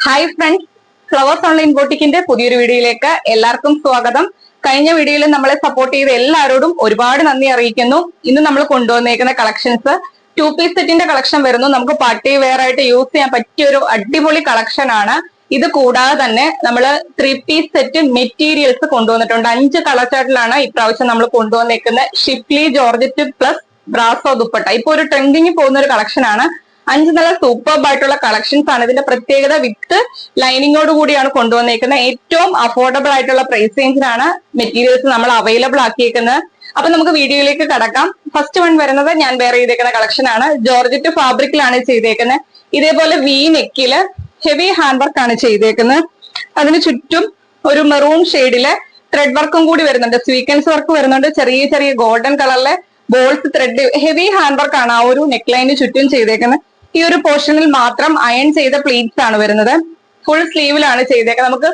Hi friends, flowers online ബോട്ടിക്കിന്റെ പുതിയൊരു വീഡിയോയിലേക്ക് എല്ലാവർക്കും സ്വാഗതം. കഴിഞ്ഞ വീഡിയോയിൽ നമ്മളെ സപ്പോർട്ട് ചെയ്ത എല്ലാവരോടും ഒരുപാട് നന്ദി അറിയിക്കുന്നു. ഇന്ന് നമ്മൾ കൊണ്ടുവന്നേക്കുന്ന കളക്ഷൻസ് 2 പീസ് സെറ്റിന്റെ കളക്ഷൻ വരുന്നു. നമുക്ക് പാർട്ടി വെയർ ആയിട്ട് യൂസ് ചെയ്യാൻ പറ്റിയ ഒരു അടിപൊളി കളക്ഷൻ ആണ്. ഇത് കൂടാതെ തന്നെ നമ്മൾ 3 പീസ് സെറ്റ് മെറ്റീരിയൽസ് കൊണ്ടുവന്നിട്ടുണ്ട്. 5 കളർ ചാർട്ടിലാണ് ഇപ്രാവശ്യം നമ്മൾ കൊണ്ടുവന്നേക്കുന്നത്. Shipley georgette plus brasso dupatta ഇപ്പൊ ഒരു ട്രെൻഡിങ് പോകുന്ന ഒരു കളക്ഷൻ ആണ്. 5 നല്ല സൂപ്പർബ് ആയിട്ടുള്ള കളക്ഷൻസ് ആണ്. ഇതിന്റെ പ്രത്യേകത വിത്ത് ലൈനിങ്ങോട് കൂടിയാണ് കൊണ്ടുവന്നേക്കുന്നത്. ഏറ്റവും അഫോർഡബിൾ ആയിട്ടുള്ള പ്രൈസ് റേഞ്ചിലാണ് മെറ്റീരിയൽസ് നമ്മൾ അവൈലബിൾ ആക്കിയേക്കുന്നത്. അപ്പൊ നമുക്ക് വീഡിയോയിലേക്ക് കടക്കാം. ഫസ്റ്റ് വൺ വരുന്നത് ഞാൻ വെയർ ചെയ്തേക്കുന്ന കളക്ഷൻ ആണ്. ജോർജറ്റ് ഫാബ്രിക്കിലാണ് ചെയ്തേക്കുന്നത്. ഇതേപോലെ വി നെക്കില് ഹെവി ഹാൻഡ് വർക്ക് ആണ് ചെയ്തേക്കുന്നത്. അതിന് ചുറ്റും ഒരു മെറൂൺ ഷെയ്ഡില് ത്രെഡ് വർക്കും കൂടി വരുന്നുണ്ട്. സ്വീക്വൻസ് വർക്ക് വരുന്നുണ്ട്. ചെറിയ ചെറിയ ഗോൾഡൻ കളറിലെ balls thread heavy hand work ആണ് ആ ഒരു നെക്ക് ലൈനിന് ചുറ്റും ചെയ്തേക്കുന്നത്. ഈ ഒരു പോർഷനിൽ മാത്രം അയൺ ചെയ്ത പ്ലീറ്റ്സ് ആണ് വരുന്നത്. ഫുൾ സ്ലീവിലാണ് ചെയ്തേക്കുന്നത്. നമുക്ക്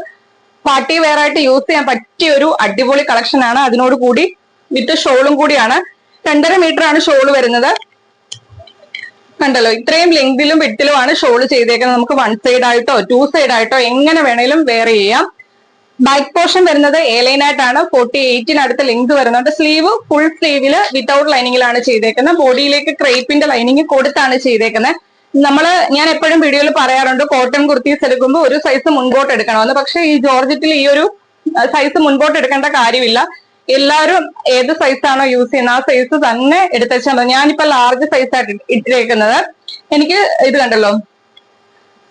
പാർട്ടി വെയർ ആയിട്ട് യൂസ് ചെയ്യാൻ പറ്റിയ ഒരു അടിപൊളി കളക്ഷൻ ആണ്. അതിനോട് കൂടി വിത്ത് ഷോളും കൂടിയാണ്. 2.5 മീറ്റർ ആണ് ഷോള് വരുന്നത്. കണ്ടല്ലോ, ഇത്രയും ലെങ്തിലും വിട്ടിലുമാണ് ഷോള് ചെയ്തേക്കുന്നത്. നമുക്ക് 1 സൈഡ് ആയിട്ടോ 2 സൈഡ് ആയിട്ടോ എങ്ങനെ വേണേലും വെയർ ചെയ്യാം. ബാക്ക് പോർഷൻ വരുന്നത് എ ലൈൻ ആയിട്ടാണ്. 48 ലെങ്ത് വരുന്നുണ്ട്. സ്ലീവ് ഫുൾ സ്ലീവില് വിത്തൗട്ട് ലൈനിങ്ങിലാണ് ചെയ്തേക്കുന്നത്. ബോഡിയിലേക്ക് ക്രേപ്പിന്റെ ലൈനിങ് കൊടുത്താണ് ചെയ്തേക്കുന്നത്. ഞാൻ എപ്പോഴും വീഡിയോയിൽ പറയാറുണ്ട്, കോട്ടൺ കുർത്തീസ് എടുക്കുമ്പോൾ ഒരു സൈസ് മുൻപോട്ട് എടുക്കണമെന്ന്. പക്ഷെ ഈ ജോർജറ്റിൽ ഈ ഒരു സൈസ് മുൻപോട്ട് എടുക്കേണ്ട കാര്യമില്ല. എല്ലാവരും ഏത് സൈസാണോ യൂസ് ചെയ്യുന്നത് ആ സൈസ് തന്നെ എടുത്തുവെച്ചാൽ മതി. ഞാനിപ്പോ ലാർജ് സൈസായിട്ട് ഇട്ടിരിക്കുന്നത്. എനിക്ക് ഇത് കണ്ടല്ലോ,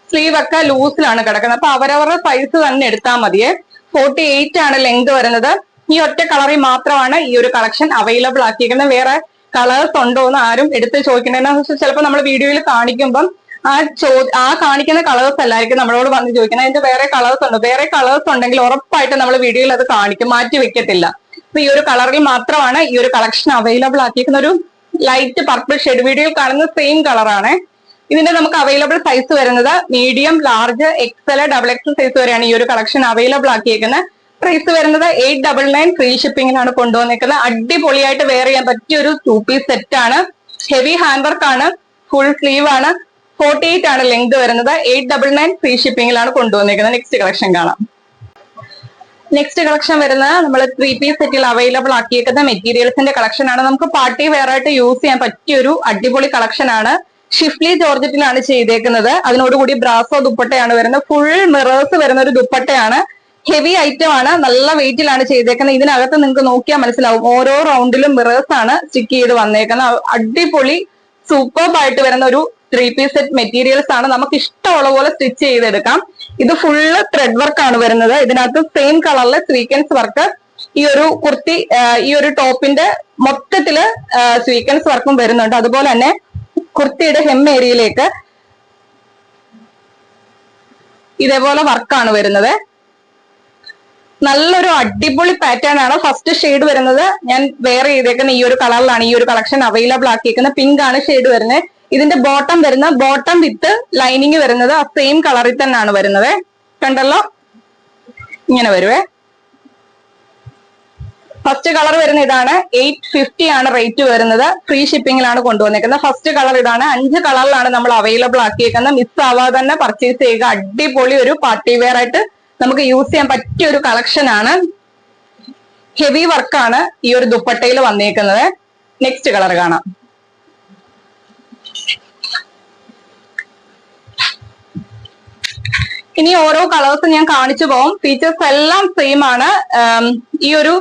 സ്ലീവ് ഒക്കെ ലൂസിലാണ് കിടക്കുന്നത്. അപ്പൊ അവരവരുടെ സൈസ് തന്നെ എടുത്താൽ മതിയെ. 48 ആണ് ലെങ്ത് വരുന്നത്. ഈ ഒറ്റ കളറിൽ മാത്രമാണ് ഈ ഒരു കളക്ഷൻ അവൈലബിൾ ആക്കിയിരിക്കുന്നത്. വേറെ കളേഴ്സ് ഉണ്ടോ എന്ന് ആരും എടുത്ത് ചോദിക്കണമെന്ന്. ചിലപ്പോൾ നമ്മൾ വീഡിയോയിൽ കാണിക്കുമ്പം ആ കാണിക്കുന്ന കളേഴ്സ് അല്ലായിരിക്കും നമ്മളോട് വന്ന് ചോദിക്കുന്നത്. അതിന്റെ വേറെ കളേഴ്സ് ഉണ്ടോ? വേറെ കളേഴ്സ് ഉണ്ടെങ്കിൽ ഉറപ്പായിട്ട് നമ്മൾ വീഡിയോയിൽ അത് കാണിക്കും, മാറ്റി വെക്കത്തില്ല. അപ്പൊ ഈ ഒരു കളറിൽ മാത്രമാണ് ഈ ഒരു കളക്ഷൻ അവൈലബിൾ ആക്കിയിരിക്കുന്ന. ഒരു ലൈറ്റ് പർപ്പിൾ ഷെയ്ഡ്, വീഡിയോയിൽ കാണുന്ന സെയിം കളറാണ്. ഇതിന്റെ നമുക്ക് അവൈലബിൾ സൈസ് വരുന്നത് medium, large, XL, XXL size വരെയാണ് ഈ ഒരു കളക്ഷൻ അവൈലബിൾ ആക്കിയേക്കുന്നത്. പ്രൈസ് വരുന്നത് 899 ഫ്രീ ഷിപ്പിംഗിലാണ് കൊണ്ടുവന്നിരിക്കുന്നത്. അടിപൊളിയായിട്ട് വെയർ ചെയ്യാൻ പറ്റിയ ഒരു 2 പീസ് സെറ്റ് ആണ്. ഹെവി ഹാൻഡ് വർക്ക് ആണ്. ഫുൾ സ്ലീവ് ആണ്. 48 ആണ് ലെങ്ത് വരുന്നത്. 899 ഫ്രീ ഷിപ്പിംഗിലാണ് കൊണ്ടുവന്നിരിക്കുന്നത്. നെക്സ്റ്റ് കളക്ഷൻ കാണാം. നെക്സ്റ്റ് കളക്ഷൻ വരുന്നത് നമ്മൾ 3 പീസ് സെറ്റിൽ അവൈലബിൾ ആക്കിയേക്കുന്ന മെറ്റീരിയൽസിന്റെ കളക്ഷൻ ആണ്. നമുക്ക് പാർട്ടി വെയർ ആയിട്ട് യൂസ് ചെയ്യാൻ പറ്റിയ ഒരു അടിപൊളി കളക്ഷൻ ആണ്. ഷിഫ്ലി ജോർജറ്റിലാണ് ചെയ്തേക്കുന്നത്. അതിനോടുകൂടി ബ്രാസോ ദുപ്പട്ടയാണ് വരുന്നത്. ഫുൾ മിറേഴ്സ് വരുന്ന ഒരു ദുപ്പട്ടയാണ്. ഹെവി ഐറ്റം ആണ്. നല്ല വെയിറ്റിലാണ് ചെയ്തേക്കുന്നത്. ഇതിനകത്ത് നിങ്ങൾക്ക് നോക്കിയാൽ മനസ്സിലാവും, ഓരോ റൗണ്ടിലും മിറേഴ്സ് ആണ് സ്റ്റിക്ക് ചെയ്ത് വന്നേക്കുന്നത്. അടിപൊളി സൂപ്പർബ് ആയിട്ട് വരുന്ന ഒരു 3 പീസ് സെറ്റ് മെറ്റീരിയൽസ് ആണ്. നമുക്ക് ഇഷ്ടമുള്ള പോലെ സ്റ്റിച്ച് ചെയ്തെടുക്കാം. ഇത് ഫുള്ള് ത്രെഡ് വർക്ക് ആണ് വരുന്നത്. ഇതിനകത്ത് സെയിം കളറിലെ സ്വീക്വൻസ് വർക്ക്. ഈ ഒരു കുർത്തി, ഈ ഒരു ടോപ്പിന്റെ മൊത്തത്തില് സ്വീക്വൻസ് വർക്കും വരുന്നുണ്ട്. അതുപോലെ തന്നെ കുർത്തിയുടെ ഹെം ഏരിയയിലേക്ക് ഇതേപോലെ വർക്കാണ് വരുന്നത്. നല്ലൊരു അടിപൊളി പാറ്റേൺ ആണ്. ഫസ്റ്റ് ഷെയ്ഡ് വരുന്നത് ഞാൻ വെയർ ചെയ്തേക്കുന്ന ഈ ഒരു കളറിലാണ് ഈ ഒരു കളക്ഷൻ അവൈലബിൾ ആക്കിയിരിക്കുന്നത്. പിങ്ക് ആണ് ഷെയ്ഡ് വരുന്നത്. ഇതിന്റെ ബോട്ടം വിത്ത് ലൈനിങ് വരുന്നത് ആ സെയിം കളറിൽ തന്നെയാണ് വരുന്നത്. കണ്ടല്ലോ, ഇങ്ങനെ വരുവേ. ഫസ്റ്റ് കളർ വരുന്ന ഇതാണ്. 850 ആണ് റേറ്റ് വരുന്നത്. ഫ്രീ ഷിപ്പിംഗിലാണ് കൊണ്ടുവന്നിരിക്കുന്നത്. ഫസ്റ്റ് കളർ ഇതാണ്. 5 കളറിലാണ് നമ്മൾ അവൈലബിൾ ആക്കിയിരിക്കുന്നത്. മിസ് ആവാതെ തന്നെ പർച്ചേസ് ചെയ്യുക. അടിപൊളി ഒരു പാർട്ടി വെയർ ആയിട്ട് നമുക്ക് യൂസ് ചെയ്യാൻ പറ്റിയ ഒരു കളക്ഷൻ ആണ്. ഹെവി വർക്കാണ് ഈ ഒരു ദുപ്പട്ടയിൽ വന്നേക്കുന്നത്. നെക്സ്റ്റ് കളർ കാണാം. ഇനി ഓരോ കളേഴ്സ് ഞാൻ കാണിച്ചു പോകും. ഫീച്ചേഴ്സ് എല്ലാം സെയിം ആണ്. ഈ ഒരു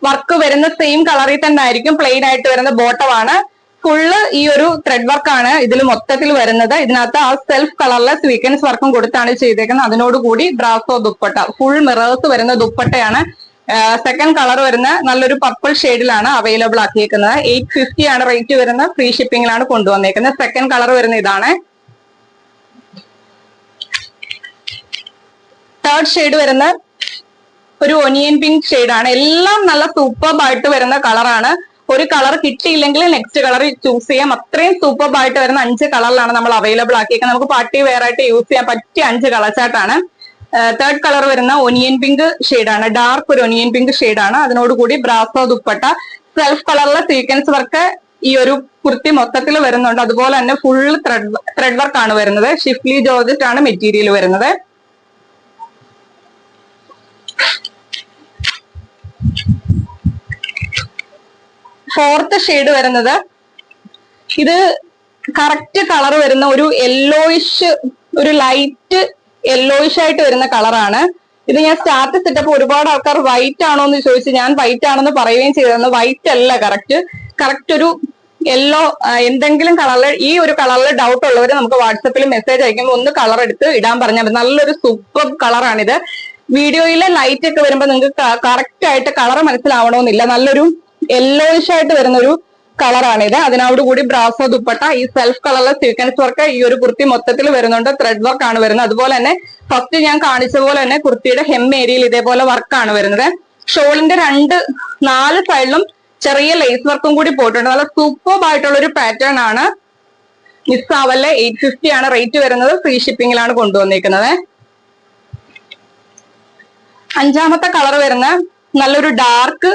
വർക്ക് വരുന്ന സെയിം കളറിൽ തന്നെ ആയിരിക്കും. പ്ലെയിൻ ആയിട്ട് വരുന്ന ബോട്ടം ആണ്. ഫുള്ള് ഈ ഒരു ത്രെഡ് വർക്കാണ് ഇതിൽ മൊത്തത്തിൽ വരുന്നത്. ഇതിനകത്ത് ആ സെൽഫ് കളറിലെ സ്വീക്വൻസ് വർക്കും കൊടുത്താണ് ചെയ്തേക്കുന്നത്. അതിനോടുകൂടി ബ്രാസോ ദുപ്പട്ട, ഫുൾ മിറേഴ്സ് വരുന്ന ദുപ്പട്ടയാണ്. സെക്കൻഡ് കളർ വരുന്ന നല്ലൊരു പർപ്പിൾ ഷെയ്ഡിലാണ് അവൈലബിൾ ആക്കിയേക്കുന്നത്. 850 ആണ് റേറ്റ് വരുന്നത്. ഫ്രീ ഷിപ്പിംഗിലാണ് കൊണ്ടുവന്നേക്കുന്നത്. സെക്കൻഡ് കളർ വരുന്ന ഇതാണ്. തേർഡ് ഷെയ്ഡ് വരുന്ന ഒരു ഒനിയൻ പിങ്ക് ഷെയ്ഡാണ്. എല്ലാം നല്ല സൂപ്പർബ് ആയിട്ട് വരുന്ന കളറാണ്. ഒരു കളർ കിട്ടിയില്ലെങ്കിൽ നെക്സ്റ്റ് കളർ ചൂസ് ചെയ്യാം. അത്രയും സൂപ്പർബ് ആയിട്ട് വരുന്ന 5 കളറിലാണ് നമ്മൾ അവൈലബിൾ ആക്കിയേക്കുന്നത്. നമുക്ക് പാർട്ടി വെയർ ആയിട്ട് യൂസ് ചെയ്യാൻ പറ്റിയ 5 കളർ ചാർട്ടാണ്. തേർഡ് കളർ വരുന്ന ഒനിയൻ പിങ്ക് ഷെയ്ഡാണ്. ഡാർക്ക് ഒരു ഒനിയൻ പിങ്ക് ഷെയ്ഡാണ്. അതിനോടുകൂടി ബ്രാസോ ദുപ്പട്ട, സെൽഫ് കളറിലെ സീക്വൻസ് വർക്ക് ഈ ഒരു കുർത്തി മൊത്തത്തിൽ വരുന്നുണ്ട്. അതുപോലെ തന്നെ ഫുൾ ത്രെഡ് വർക്ക് ആണ് വരുന്നത്. ഷിഫ്ലി ജോർജറ്റ് ആണ് മെറ്റീരിയൽ വരുന്നത്. ഫോർത്ത് ഷെയ്ഡ് വരുന്നത് ഇത് കറക്റ്റ് കളർ വരുന്ന ഒരു യെല്ലോയിഷ്, ഒരു ലൈറ്റ് യെല്ലോയിഷ് ആയിട്ട് വരുന്ന കളറാണ്. ഇത് ഞാൻ സ്റ്റാറ്റസ് ഇട്ടപ്പോൾ ഒരുപാട് ആൾക്കാർ വൈറ്റ് ആണോ എന്ന് ചോദിച്ചു. ഞാൻ വൈറ്റ് ആണെന്ന് പറയുകയും ചെയ്തിരുന്നു. വൈറ്റ് അല്ല, കറക്റ്റ് ഒരു യെല്ലോ എന്തെങ്കിലും കളറിൽ, ഈ ഒരു കളറിൽ ഡൗട്ട് ഉള്ളവർ നമുക്ക് വാട്സപ്പിൽ മെസ്സേജ് അയക്കുമ്പോൾ ഒന്ന് കളർ എടുത്ത് ഇടാൻ പറഞ്ഞാൽ മതി. നല്ലൊരു സൂപ്പർ കളറാണിത്. വീഡിയോയിലെ ലൈറ്റ് ഒക്കെ വരുമ്പോൾ നിങ്ങൾക്ക് കറക്റ്റ് ആയിട്ട് കളർ മനസ്സിലാവണമെന്നില്ല. നല്ലൊരു യെല്ലോയിഷ് ആയിട്ട് വരുന്നൊരു കളറാണിത്. അതിനോട് കൂടി ബ്രാസോ ദുപ്പട്ട, ഈ സെൽഫ് കളറിലെ സീക്വൻസ് വർക്ക് ഈ ഒരു കുർത്തി മൊത്തത്തിൽ വരുന്നുണ്ട്. ത്രെഡ് വർക്ക് ആണ് വരുന്നത്. അതുപോലെ തന്നെ ഫസ്റ്റ് ഞാൻ കാണിച്ച പോലെ തന്നെ കുർത്തിയുടെ ഹെം ഏരിയയിൽ ഇതേപോലെ വർക്കാണ് വരുന്നത്. ഷോളിന്റെ 4 സൈഡിലും ചെറിയ ലേസ് വർക്കും കൂടി പോയിട്ടുണ്ട്. നല്ല സൂപ്പർ ആയിട്ടുള്ള ഒരു പാറ്റേൺ ആണ്. മിസ്സാവല്ലേ. 850 ആണ് റേറ്റ് വരുന്നത്. ഫ്രീ ഷിപ്പിംഗിലാണ് കൊണ്ടുവന്നിരിക്കുന്നത്. 5ാമത്തെ കളർ വരുന്ന നല്ലൊരു ഡാർക്ക്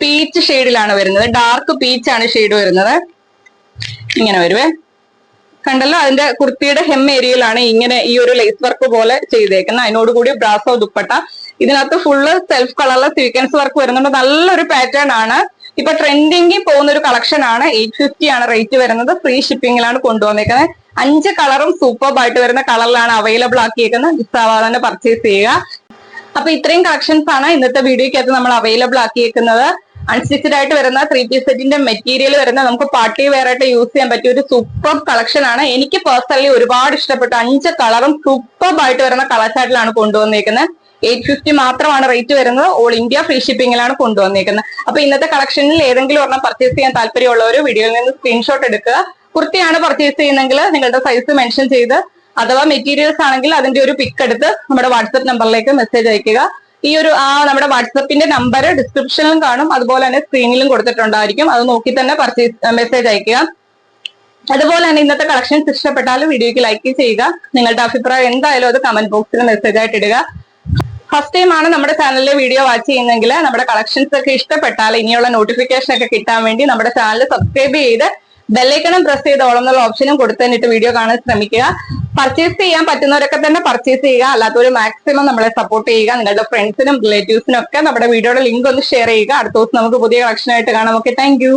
പീച്ച് ഷെയ്ഡിലാണ് വരുന്നത്. ഡാർക്ക് പീച്ച് ആണ് ഷെയ്ഡ് വരുന്നത്. ഇങ്ങനെ വരുവേ, കണ്ടല്ലോ. അതിന്റെ കുർത്തിയുടെ ഹെം ഏരിയയിലാണ് ഇങ്ങനെ ഈ ഒരു ലേസ് വർക്ക് പോലെ ചെയ്തേക്കുന്നത്. അതിനോടുകൂടി ബ്രാസോ ദുപ്പട്ട. ഇതിനകത്ത് ഫുള്ള് സെൽഫ് കളറിലെ സീക്വൻസ് വർക്ക് വരുന്നുണ്ട്. നല്ലൊരു പാറ്റേൺ ആണ്. ഇപ്പൊ ട്രെൻഡിങ്ങിൽ പോകുന്ന ഒരു കളക്ഷൻ ആണ്. 850 ആണ് റേറ്റ് വരുന്നത്. ഫ്രീ ഷിപ്പിംഗിലാണ് കൊണ്ടുവന്നേക്കുന്നത്. 5 കളറും സൂപ്പർബായിട്ട് വരുന്ന കളറിലാണ് അവൈലബിൾ ആക്കിയേക്കുന്നത്. മിസ്സാവാതെ തന്നെ പർച്ചേസ് ചെയ്യുക. അപ്പൊ ഇത്രയും കളക്ഷൻസ് ആണ് ഇന്നത്തെ വീഡിയോയ്ക്കകത്ത് നമ്മൾ അവൈലബിൾ ആക്കിയേക്കുന്നത്. അൺസ്റ്റിച്ചഡ് ആയിട്ട് വരുന്ന 3 പീസ് സെറ്റിന്റെ മെറ്റീരിയൽ വരുന്ന നമുക്ക് പാർട്ടി വെയർ ആയിട്ട് യൂസ് ചെയ്യാൻ പറ്റിയ ഒരു സൂപ്പർ കളക്ഷൻ ആണ്. എനിക്ക് പേഴ്സണലി ഒരുപാട് ഇഷ്ടപ്പെട്ടു. 5 കളറും സൂപ്പർബായിട്ട് വരുന്ന കളർ ചാർട്ടിലാണ് കൊണ്ടുവന്നിരിക്കുന്നത്. 850 മാത്രമാണ് റേറ്റ് വരുന്നത്. ഓൾ ഇന്ത്യ ഫ്രീ ഷിപ്പിംഗിലാണ് കൊണ്ടുവന്നിരിക്കുന്നത്. അപ്പൊ ഇന്നത്തെ കളക്ഷനിൽ ഏതെങ്കിലും ഒരെണ്ണം പർച്ചേസ് ചെയ്യാൻ താല്പര്യമുള്ളവർ വീഡിയോയിൽ നിന്ന് സ്ക്രീൻഷോട്ട് എടുക്കുക. കുർത്തിയാണ് പർച്ചേസ് ചെയ്യുന്നതെങ്കിൽ നിങ്ങളുടെ സൈസ് മെൻഷൻ ചെയ്ത്, അഥവാ മെറ്റീരിയൽസ് ആണെങ്കിൽ അതിന്റെ ഒരു പിക്ക് എടുത്ത് നമ്മുടെ വാട്സ്ആപ്പ് നമ്പറിലേക്ക് മെസ്സേജ് അയക്കുക. ഈ ഒരു നമ്മുടെ വാട്സപ്പിന്റെ നമ്പർ ഡിസ്ക്രിപ്ഷനിലും കാണും, അതുപോലെ തന്നെ സ്ക്രീനിലും കൊടുത്തിട്ടുണ്ടായിരിക്കും. അത് നോക്കി തന്നെ മെസ്സേജ് അയക്കുക. അതുപോലെ തന്നെ ഇന്നത്തെ കളക്ഷൻസ് ഇഷ്ടപ്പെട്ടാൽ വീഡിയോയ്ക്ക് ലൈക്ക് ചെയ്യുക. നിങ്ങളുടെ അഭിപ്രായം എന്തായാലും അത് കമന്റ് ബോക്സിൽ മെസ്സേജ് ആയിട്ട് ഇടുക. ഫസ്റ്റ് ടൈം ആണ് നമ്മുടെ ചാനലിലെ വീഡിയോ വാച്ച് ചെയ്യുന്നെങ്കിൽ നമ്മുടെ കളക്ഷൻസ് ഒക്കെ ഇഷ്ടപ്പെട്ടാൽ ഇനിയുള്ള നോട്ടിഫിക്കേഷൻ ഒക്കെ കിട്ടാൻ വേണ്ടി നമ്മുടെ ചാനൽ സബ്സ്ക്രൈബ് ചെയ്ത് ബെല്ലൈക്കണും പ്രസ് ചെയ്ത് ഓളം എന്നുള്ള ഓപ്ഷനും കൊടുത്തിട്ട് വീഡിയോ കാണാൻ ശ്രമിക്കുക. പർച്ചേസ് ചെയ്യാൻ പറ്റുന്നവരൊക്കെ തന്നെ പർച്ചേസ് ചെയ്യുക. അല്ലാത്തവർ മാക്സിമം നമ്മളെ സപ്പോർട്ട് ചെയ്യുക. നിങ്ങളുടെ ഫ്രണ്ട്സിനും റിലേറ്റീവ്സിനും ഒക്കെ നമ്മുടെ വീഡിയോയുടെ ലിങ്ക് ഒന്ന് ഷെയർ ചെയ്യുക. അടുത്ത ദിവസം നമുക്ക് പുതിയ കളക്ഷൻ ആയിട്ട് കാണാം. Okay, thank